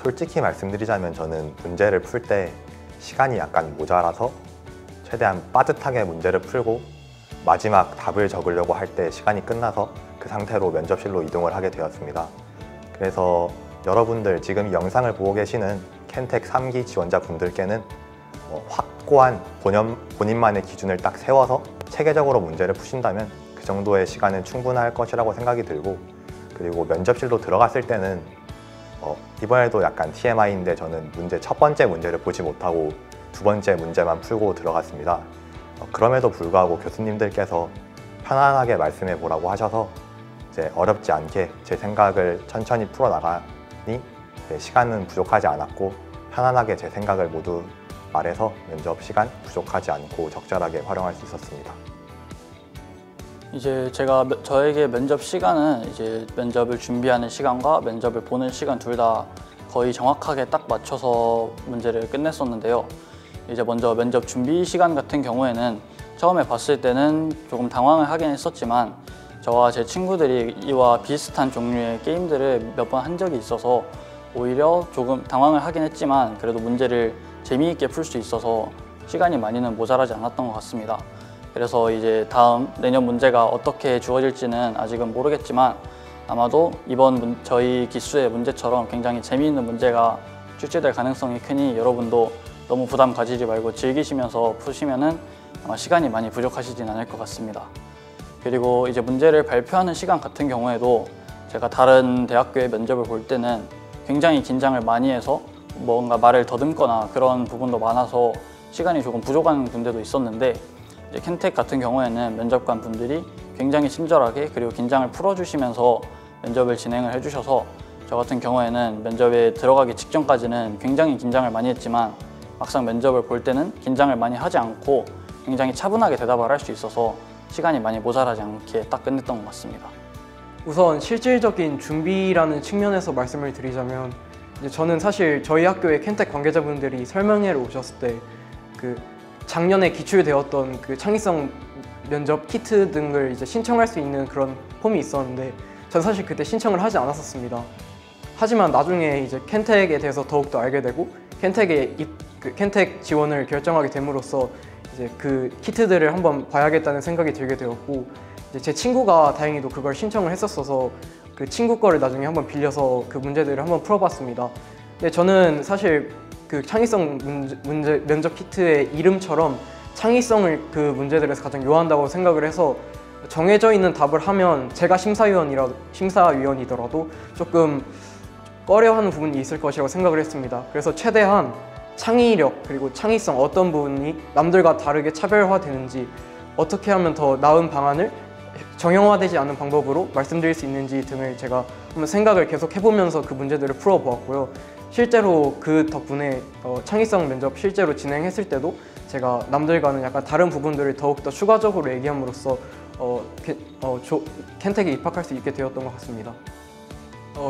솔직히 말씀드리자면 저는 문제를 풀 때 시간이 약간 모자라서 최대한 빠듯하게 문제를 풀고 마지막 답을 적으려고 할 때 시간이 끝나서 그 상태로 면접실로 이동을 하게 되었습니다. 그래서 여러분들 지금 이 영상을 보고 계시는 켄텍 3기 지원자분들께는 확고한 본인만의 기준을 딱 세워서 체계적으로 문제를 푸신다면 그 정도의 시간은 충분할 것이라고 생각이 들고, 그리고 면접실로 들어갔을 때는 이번에도 약간 TMI인데 저는 첫 번째 문제를 보지 못하고 두 번째 문제만 풀고 들어갔습니다. 그럼에도 불구하고 교수님들께서 편안하게 말씀해 보라고 하셔서 이제 어렵지 않게 제 생각을 천천히 풀어나가니 시간은 부족하지 않았고 편안하게 제 생각을 모두 말해서 면접 시간 부족하지 않고 적절하게 활용할 수 있었습니다. 이제 저에게 면접 시간은 이제 면접을 준비하는 시간과 면접을 보는 시간 둘 다 거의 정확하게 딱 맞춰서 문제를 끝냈었는데요. 이제 먼저 면접 준비 시간 같은 경우에는 처음에 봤을 때는 조금 당황을 하긴 했었지만 저와 제 친구들이 이와 비슷한 종류의 게임들을 몇 번 한 적이 있어서 오히려 조금 당황을 하긴 했지만 그래도 문제를 재미있게 풀 수 있어서 시간이 많이는 모자라지 않았던 것 같습니다. 그래서 이제 다음 내년 문제가 어떻게 주어질지는 아직은 모르겠지만 아마도 이번 저희 기수의 문제처럼 굉장히 재미있는 문제가 출제될 가능성이 크니 여러분도 너무 부담 가지지 말고 즐기시면서 푸시면은 아마 시간이 많이 부족하시진 않을 것 같습니다. 그리고 이제 문제를 발표하는 시간 같은 경우에도 제가 다른 대학교의 면접을 볼 때는 굉장히 긴장을 많이 해서 뭔가 말을 더듬거나 그런 부분도 많아서 시간이 조금 부족한 분들도 있었는데 이제 켄텍 같은 경우에는 면접관 분들이 굉장히 친절하게 그리고 긴장을 풀어주시면서 면접을 진행을 해주셔서 저 같은 경우에는 면접에 들어가기 직전까지는 굉장히 긴장을 많이 했지만 막상 면접을 볼 때는 긴장을 많이 하지 않고 굉장히 차분하게 대답을 할 수 있어서 시간이 많이 모자라지 않게 딱 끝냈던 것 같습니다. 우선 실질적인 준비라는 측면에서 말씀을 드리자면 이제 저는 사실 저희 학교의 켄텍 관계자분들이 설명회를 오셨을 때 작년에 기출되었던 창의성 면접 키트 등을 이제 신청할 수 있는 그런 폼이 있었는데 전 사실 그때 신청을 하지 않았었습니다. 하지만 나중에 이제 켄텍에 대해서 더욱더 알게 되고 켄텍 지원을 결정하게 됨으로써 이제 그 키트들을 한번 봐야겠다는 생각이 들게 되었고 이제 제 친구가 다행히도 그걸 신청을 했었어서 그 친구 거를 나중에 한번 빌려서 그 문제들을 한번 풀어봤습니다. 근데 저는 사실 그 창의성 면접 키트의 이름처럼 창의성을 그 문제들에서 가장 요한다고 생각을 해서 정해져 있는 답을 하면 제가 심사위원이더라도 조금 꺼려하는 부분이 있을 것이라고 생각을 했습니다. 그래서 최대한 창의력 그리고 창의성 어떤 부분이 남들과 다르게 차별화되는지 어떻게 하면 더 나은 방안을 정형화되지 않은 방법으로 말씀드릴 수 있는지 등을 제가 한번 생각을 계속 해보면서 그 문제들을 풀어보았고요. 실제로 그 덕분에 창의성 면접 실제로 진행했을 때도 제가 남들과는 약간 다른 부분들을 더욱더 추가적으로 얘기함으로써 켄텍에 입학할 수 있게 되었던 것 같습니다.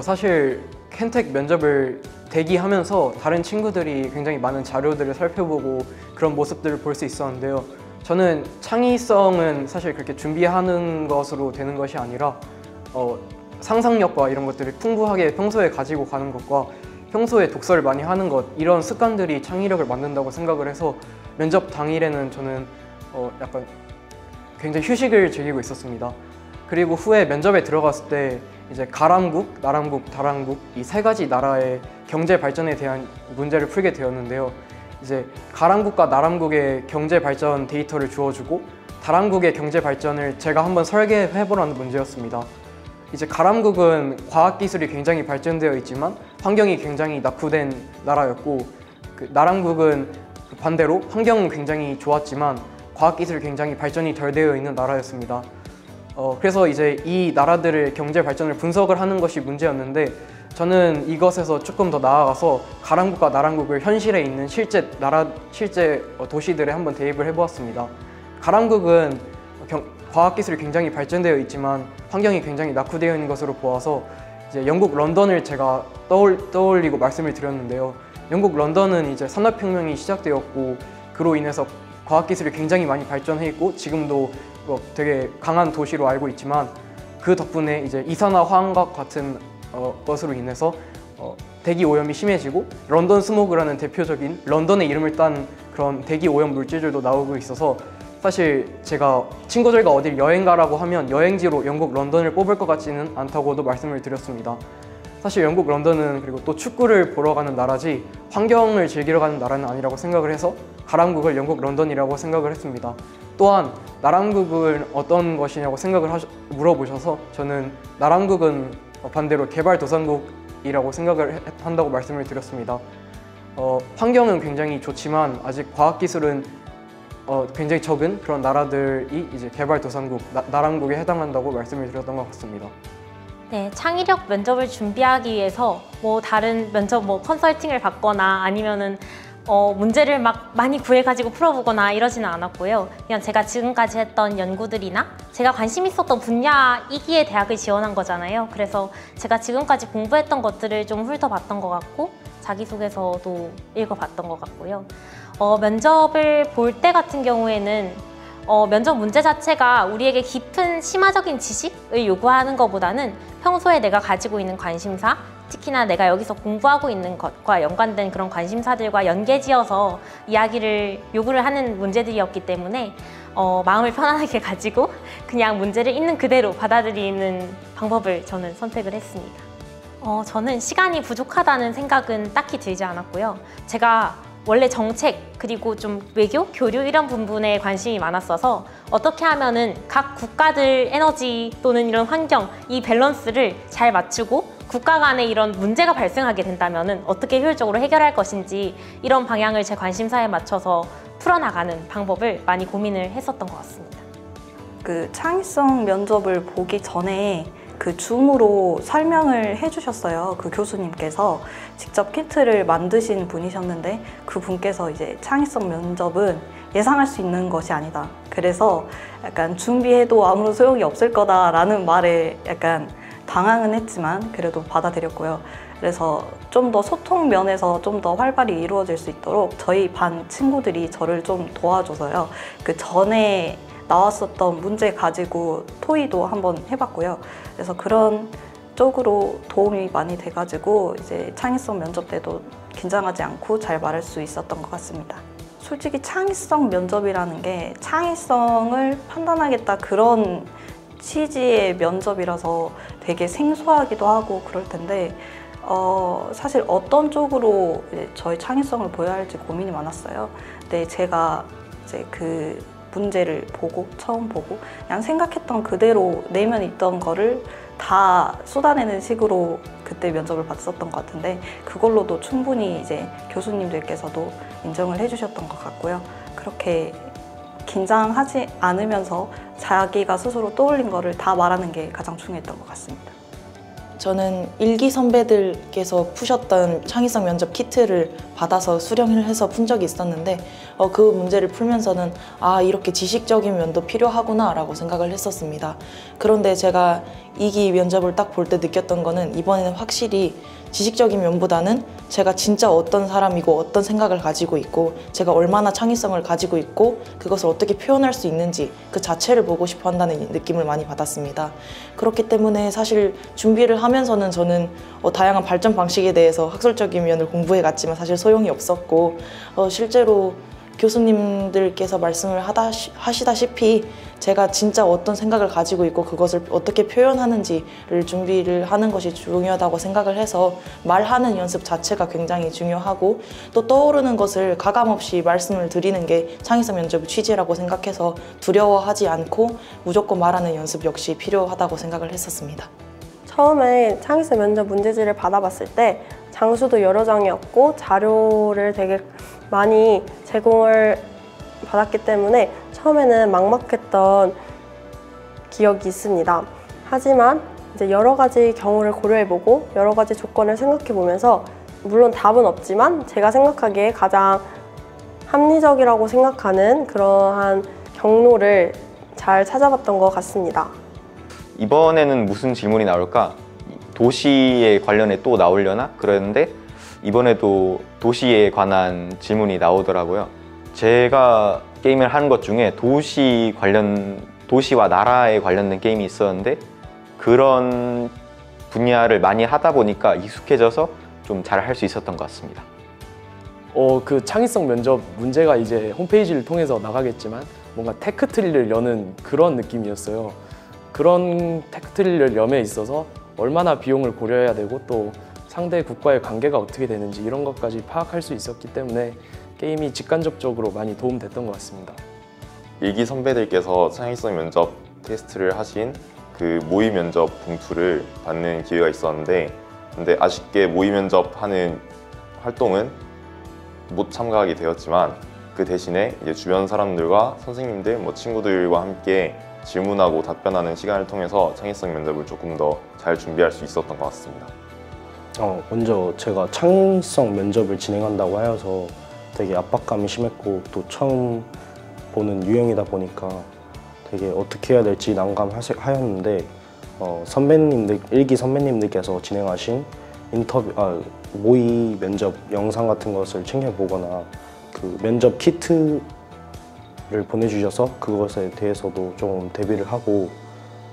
사실 켄텍 면접을 대기하면서 다른 친구들이 굉장히 많은 자료들을 살펴보고 그런 모습들을 볼 수 있었는데요. 저는 창의성은 사실 그렇게 준비하는 것으로 되는 것이 아니라 상상력과 이런 것들을 풍부하게 평소에 가지고 가는 것과 평소에 독서를 많이 하는 것, 이런 습관들이 창의력을 만든다고 생각을 해서 면접 당일에는 저는 약간 굉장히 휴식을 즐기고 있었습니다. 그리고 후에 면접에 들어갔을 때 이제 가람국, 나람국, 다람국 이 세 가지 나라의 경제 발전에 대한 문제를 풀게 되었는데요. 이제 가람국과 나람국의 경제 발전 데이터를 주어주고 다람국의 경제 발전을 제가 한번 설계해보라는 문제였습니다. 이제 가람국은 과학기술이 굉장히 발전되어 있지만 환경이 굉장히 낙후된 나라였고 나람국은 반대로 환경은 굉장히 좋았지만 과학기술이 굉장히 발전이 덜 되어 있는 나라였습니다. 그래서 이제 이 나라들의 경제 발전을 분석을 하는 것이 문제였는데 저는 이것에서 조금 더 나아가서 가람국과 나람국을 현실에 있는 실제 도시들에 한번 대입을 해보았습니다. 가람국은 과학기술이 굉장히 발전되어 있지만 환경이 굉장히 낙후되어 있는 것으로 보아서 이제 영국 런던을 제가 떠올리고 말씀을 드렸는데요. 영국 런던은 이제 산업혁명이 시작되었고 그로 인해서 과학기술이 굉장히 많이 발전해 있고 지금도 되게 강한 도시로 알고 있지만 그 덕분에 이제 이산화황과 같은 것으로 인해서 대기 오염이 심해지고 런던 스모그라는 대표적인 런던의 이름을 딴 그런 대기 오염 물질들도 나오고 있어서 사실 제가 친구들과 어딜 여행 가라고 하면 여행지로 영국 런던을 뽑을 것 같지는 않다고도 말씀을 드렸습니다. 사실 영국 런던은 그리고 또 축구를 보러 가는 나라지 환경을 즐기러 가는 나라는 아니라고 생각을 해서 가람국을 영국 런던이라고 생각을 했습니다. 또한 나람국은 어떤 것이냐고 물어보셔서 저는 나람국은 반대로 개발도상국이라고 생각을 한다고 말씀을 드렸습니다. 환경은 굉장히 좋지만 아직 과학기술은 굉장히 적은 그런 나라들이 이제 개발도상국, 나람국에 해당한다고 말씀을 드렸던 것 같습니다. 네, 창의력 면접을 준비하기 위해서 뭐 다른 면접 컨설팅을 받거나 아니면은 문제를 막 많이 구해가지고 풀어보거나 이러지는 않았고요. 그냥 제가 지금까지 했던 연구들이나 제가 관심 있었던 분야이기에 대학을 지원한 거잖아요. 그래서 제가 지금까지 공부했던 것들을 좀 훑어봤던 것 같고 자기소개서도 읽어봤던 것 같고요. 면접을 볼 때 같은 경우에는 면접 문제 자체가 우리에게 깊은 심화적인 지식을 요구하는 것보다는 평소에 내가 가지고 있는 관심사, 특히나 내가 여기서 공부하고 있는 것과 연관된 그런 관심사들과 연계지어서 이야기를 요구를 하는 문제들이었기 때문에 마음을 편안하게 가지고 그냥 문제를 있는 그대로 받아들이는 방법을 저는 선택을 했습니다. 저는 시간이 부족하다는 생각은 딱히 들지 않았고요. 제가 원래 정책 그리고 좀 외교, 교류 이런 부분에 관심이 많았어서 어떻게 하면은 각 국가들 에너지 또는 이런 환경 이 밸런스를 잘 맞추고 국가 간에 이런 문제가 발생하게 된다면은 어떻게 효율적으로 해결할 것인지 이런 방향을 제 관심사에 맞춰서 풀어나가는 방법을 많이 고민을 했었던 것 같습니다. 그 창의성 면접을 보기 전에 그 줌으로 설명을 해주셨어요. 그 교수님께서 직접 키트를 만드신 분이셨는데 그 분께서 이제 창의성 면접은 예상할 수 있는 것이 아니다. 그래서 약간 준비해도 아무런 소용이 없을 거다라는 말에 약간 당황은 했지만 그래도 받아들였고요. 그래서 좀 더 소통 면에서 좀 더 활발히 이루어질 수 있도록 저희 반 친구들이 저를 좀 도와줘서요. 그 전에 나왔었던 문제 가지고 토의도 한번 해봤고요. 그래서 그런 쪽으로 도움이 많이 돼가지고 이제 창의성 면접 때도 긴장하지 않고 잘 말할 수 있었던 것 같습니다. 솔직히 창의성 면접이라는 게 창의성을 판단하겠다 그런 취지의 면접이라서 되게 생소하기도 하고 그럴 텐데 사실 어떤 쪽으로 이제 저희 창의성을 보여야 할지 고민이 많았어요. 근데 제가 이제 그 문제를 보고 처음 보고 그냥 생각했던 그대로 내면 있던 거를 다 쏟아내는 식으로 그때 면접을 봤었던 것 같은데 그걸로도 충분히 이제 교수님들께서도 인정을 해주셨던 것 같고요. 그렇게 긴장하지 않으면서 자기가 스스로 떠올린 거를 다 말하는 게 가장 중요했던 것 같습니다. 저는 일기 선배들께서 푸셨던 창의성 면접 키트를 받아서 수령을 해서 푼 적이 있었는데 그 문제를 풀면서는 아, 이렇게 지식적인 면도 필요하구나 라고 생각을 했었습니다. 그런데 제가 2기 면접을 딱 볼 때 느꼈던 거는 이번에는 확실히 지식적인 면보다는 제가 진짜 어떤 사람이고 어떤 생각을 가지고 있고 제가 얼마나 창의성을 가지고 있고 그것을 어떻게 표현할 수 있는지 그 자체를 보고 싶어 한다는 느낌을 많이 받았습니다. 그렇기 때문에 사실 준비를 하면서는 저는 다양한 발전 방식에 대해서 학술적인 면을 공부해 갔지만 사실 소용이 없었고 실제로 교수님들께서 말씀을 하시다시피 제가 진짜 어떤 생각을 가지고 있고 그것을 어떻게 표현하는지를 준비를 하는 것이 중요하다고 생각을 해서 말하는 연습 자체가 굉장히 중요하고 또 떠오르는 것을 가감없이 말씀을 드리는 게 창의성 면접의 취지라고 생각해서 두려워하지 않고 무조건 말하는 연습 역시 필요하다고 생각을 했었습니다. 처음에 창의성 면접 문제지를 받아봤을 때 장수도 여러 장이었고 자료를 되게 많이 제공을 받았기 때문에 처음에는 막막했던 기억이 있습니다. 하지만 이제 여러 가지 경우를 고려해보고 여러 가지 조건을 생각해보면서 물론 답은 없지만 제가 생각하기에 가장 합리적이라고 생각하는 그러한 경로를 잘 찾아봤던 것 같습니다. 이번에는 무슨 질문이 나올까? 도시에 관련해 또 나오려나? 그랬는데 이번에도 도시에 관한 질문이 나오더라고요. 제가 게임을 하는 것 중에 도시와 나라에 관련된 게임이 있었는데 그런 분야를 많이 하다 보니까 익숙해져서 좀 잘 할 수 있었던 것 같습니다. 그 창의성 면접 문제가 이제 홈페이지를 통해서 나가겠지만 뭔가 테크트리를 여는 그런 느낌이었어요. 그런 테크트리를 염에 있어서 얼마나 비용을 고려해야 되고 또 상대 국가의 관계가 어떻게 되는지 이런 것까지 파악할 수 있었기 때문에 게임이 직간접적으로 많이 도움됐던 것 같습니다. 일기 선배들께서 창의성 면접 테스트를 하신 그 모의 면접 봉투를 받는 기회가 있었는데, 근데 아쉽게 모의 면접하는 활동은 못 참가하게 되었지만 그 대신에 이제 주변 사람들과 선생님들, 친구들과 함께 질문하고 답변하는 시간을 통해서 창의성 면접을 조금 더 잘 준비할 수 있었던 것 같습니다. 먼저 제가 창의성 면접을 진행한다고 하여서 되게 압박감이 심했고 또 처음 보는 유형이다 보니까 되게 어떻게 해야 될지 난감하였는데 일기 선배님들께서 진행하신 모의 면접 영상 같은 것을 챙겨보거나 그 면접 키트를 보내주셔서 그것에 대해서도 좀 대비를 하고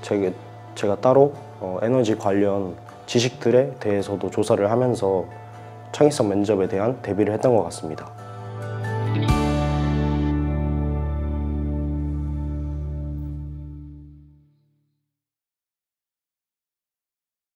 제가 따로 에너지 관련 지식들에 대해서도 조사를 하면서 창의성 면접에 대한 대비를 했던 것 같습니다.